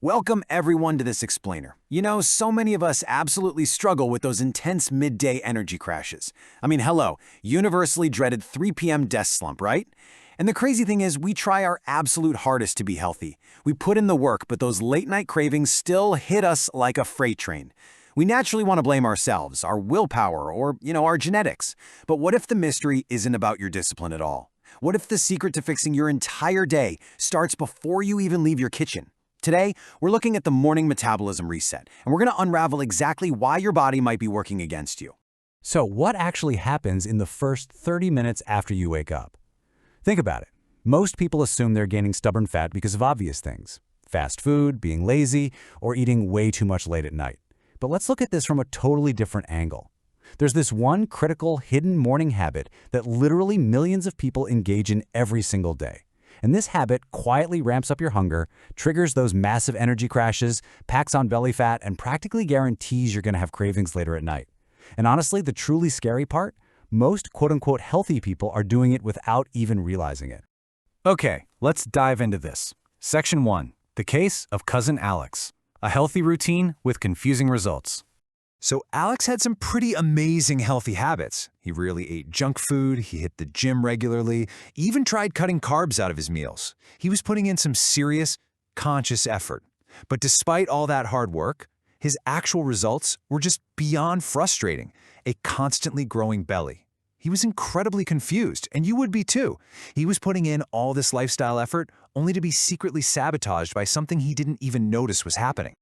Welcome everyone to this explainer. You know, so many of us absolutely struggle with those intense midday energy crashes. I mean, hello, universally dreaded 3 p.m. desk slump, right? And the crazy thing is, we try our absolute hardest to be healthy. We put in the work, but those late-night cravings still hit us like a freight train. We naturally want to blame ourselves, our willpower, or, our genetics. But what if the mystery isn't about your discipline at all? What if the secret to fixing your entire day starts before you even leave your kitchen? Today, we're looking at the morning metabolism reset, and we're going to unravel exactly why your body might be working against you. So what actually happens in the first 30 minutes after you wake up? Think about it. Most people assume they're gaining stubborn fat because of obvious things: fast food, being lazy, or eating way too much late at night. But let's look at this from a totally different angle. There's this one critical hidden morning habit that literally millions of people engage in every single day. And this habit quietly ramps up your hunger, triggers those massive energy crashes, packs on belly fat, and practically guarantees you're going to have cravings later at night. And honestly, the truly scary part? Most quote-unquote healthy people are doing it without even realizing it. Okay, let's dive into this. Section 1. The case of Cousin Alex. A healthy routine with confusing results. So Alex had some pretty amazing healthy habits. He rarely ate junk food, he hit the gym regularly, even tried cutting carbs out of his meals. He was putting in some serious, conscious effort. But despite all that hard work, his actual results were just beyond frustrating. A constantly growing belly. He was incredibly confused, and you would be too. He was putting in all this lifestyle effort only to be secretly sabotaged by something he didn't even notice was happening.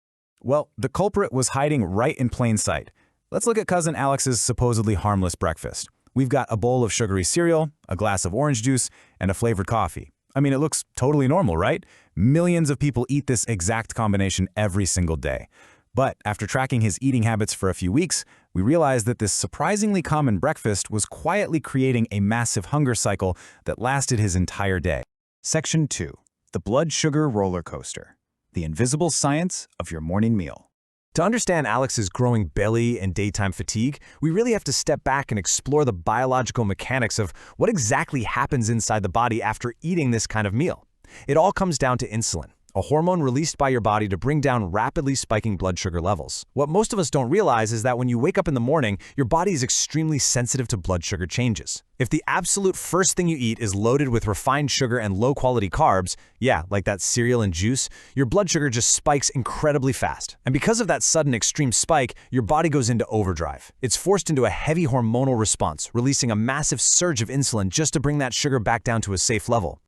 Well, the culprit was hiding right in plain sight. Let's look at Cousin Alex's supposedly harmless breakfast. We've got a bowl of sugary cereal, a glass of orange juice, and a flavored coffee. I mean, it looks totally normal, right? Millions of people eat this exact combination every single day. But after tracking his eating habits for a few weeks, we realized that this surprisingly common breakfast was quietly creating a massive hunger cycle that lasted his entire day. Section 2. The blood sugar roller coaster. The invisible science of your morning meal. To understand Alex's growing belly and daytime fatigue, we really have to step back and explore the biological mechanics of what exactly happens inside the body after eating this kind of meal. It all comes down to insulin, a hormone released by your body to bring down rapidly spiking blood sugar levels. What most of us don't realize is that when you wake up in the morning, your body is extremely sensitive to blood sugar changes. If the absolute first thing you eat is loaded with refined sugar and low-quality carbs, yeah, like that cereal and juice, your blood sugar just spikes incredibly fast. And because of that sudden extreme spike, your body goes into overdrive. It's forced into a heavy hormonal response, releasing a massive surge of insulin just to bring that sugar back down to a safe level.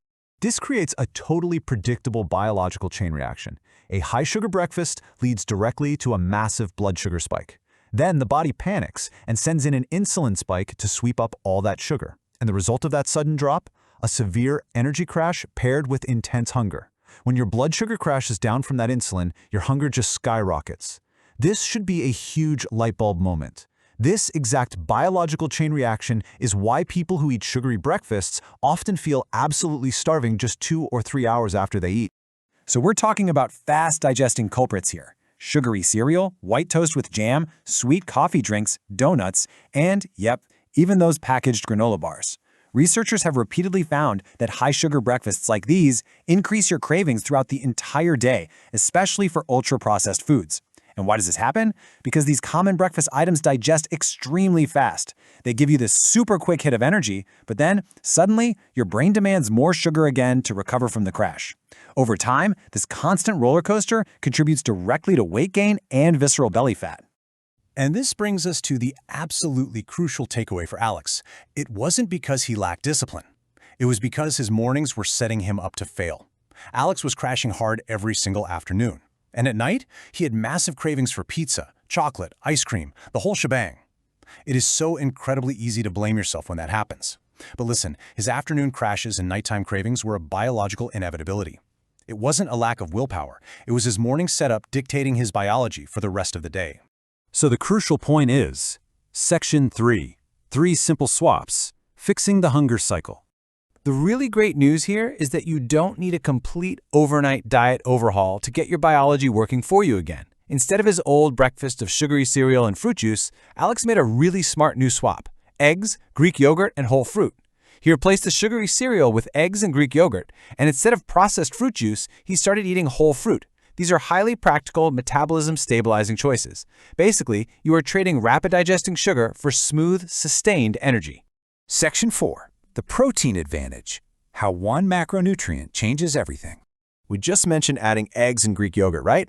This creates a totally predictable biological chain reaction. A high-sugar breakfast leads directly to a massive blood sugar spike. Then the body panics and sends in an insulin spike to sweep up all that sugar. And the result of that sudden drop? A severe energy crash paired with intense hunger. When your blood sugar crashes down from that insulin, your hunger just skyrockets. This should be a huge light bulb moment. This exact biological chain reaction is why people who eat sugary breakfasts often feel absolutely starving just 2 or 3 hours after they eat. So we're talking about fast-digesting culprits here. Sugary cereal, white toast with jam, sweet coffee drinks, donuts, and, yep, even those packaged granola bars. Researchers have repeatedly found that high-sugar breakfasts like these increase your cravings throughout the entire day, especially for ultra-processed foods. And why does this happen? Because these common breakfast items digest extremely fast. They give you this super quick hit of energy, but then, suddenly, your brain demands more sugar again to recover from the crash. Over time, this constant roller coaster contributes directly to weight gain and visceral belly fat. And this brings us to the absolutely crucial takeaway for Alex. It wasn't because he lacked discipline. It was because his mornings were setting him up to fail. Alex was crashing hard every single afternoon. And at night, he had massive cravings for pizza, chocolate, ice cream, the whole shebang. It is so incredibly easy to blame yourself when that happens. But listen, his afternoon crashes and nighttime cravings were a biological inevitability. It wasn't a lack of willpower. It was his morning setup dictating his biology for the rest of the day. So the crucial point is, Section 3, 3 simple swaps, fixing the hunger cycle. The really great news here is that you don't need a complete overnight diet overhaul to get your biology working for you again. Instead of his old breakfast of sugary cereal and fruit juice, Alex made a really smart new swap: eggs, Greek yogurt, and whole fruit. He replaced the sugary cereal with eggs and Greek yogurt, and instead of processed fruit juice, he started eating whole fruit. These are highly practical, metabolism-stabilizing choices. Basically, you are trading rapid-digesting sugar for smooth, sustained energy. Section 4. The protein advantage. How one macronutrient changes everything. We just mentioned adding eggs and Greek yogurt, right?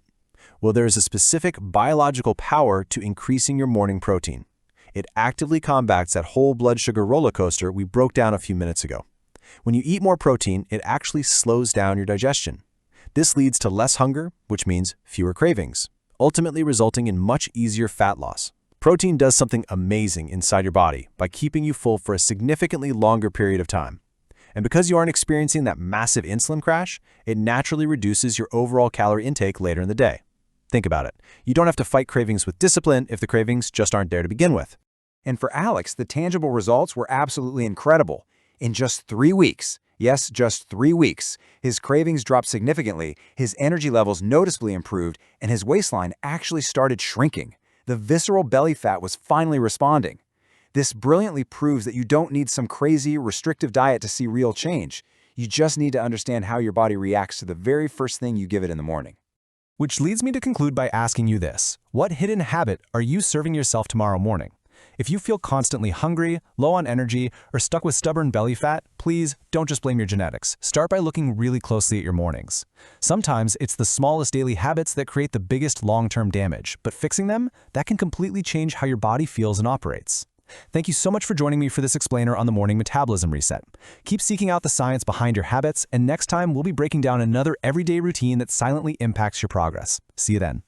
Well, there is a specific biological power to increasing your morning protein. It actively combats that whole blood sugar roller coaster we broke down a few minutes ago. When you eat more protein, it actually slows down your digestion. This leads to less hunger, which means fewer cravings, ultimately resulting in much easier fat loss. Protein does something amazing inside your body by keeping you full for a significantly longer period of time. And because you aren't experiencing that massive insulin crash, it naturally reduces your overall calorie intake later in the day. Think about it. You don't have to fight cravings with discipline if the cravings just aren't there to begin with. And for Alex, the tangible results were absolutely incredible. In just 3 weeks, yes, just 3 weeks, his cravings dropped significantly, his energy levels noticeably improved, and his waistline actually started shrinking. The visceral belly fat was finally responding. This brilliantly proves that you don't need some crazy, restrictive diet to see real change. You just need to understand how your body reacts to the very first thing you give it in the morning. Which leads me to conclude by asking you this. What hidden habit are you serving yourself tomorrow morning? If you feel constantly hungry, low on energy, or stuck with stubborn belly fat, please don't just blame your genetics. Start by looking really closely at your mornings. Sometimes it's the smallest daily habits that create the biggest long-term damage, but fixing them, that can completely change how your body feels and operates. Thank you so much for joining me for this explainer on the morning metabolism reset. Keep seeking out the science behind your habits, and next time we'll be breaking down another everyday routine that silently impacts your progress. See you then.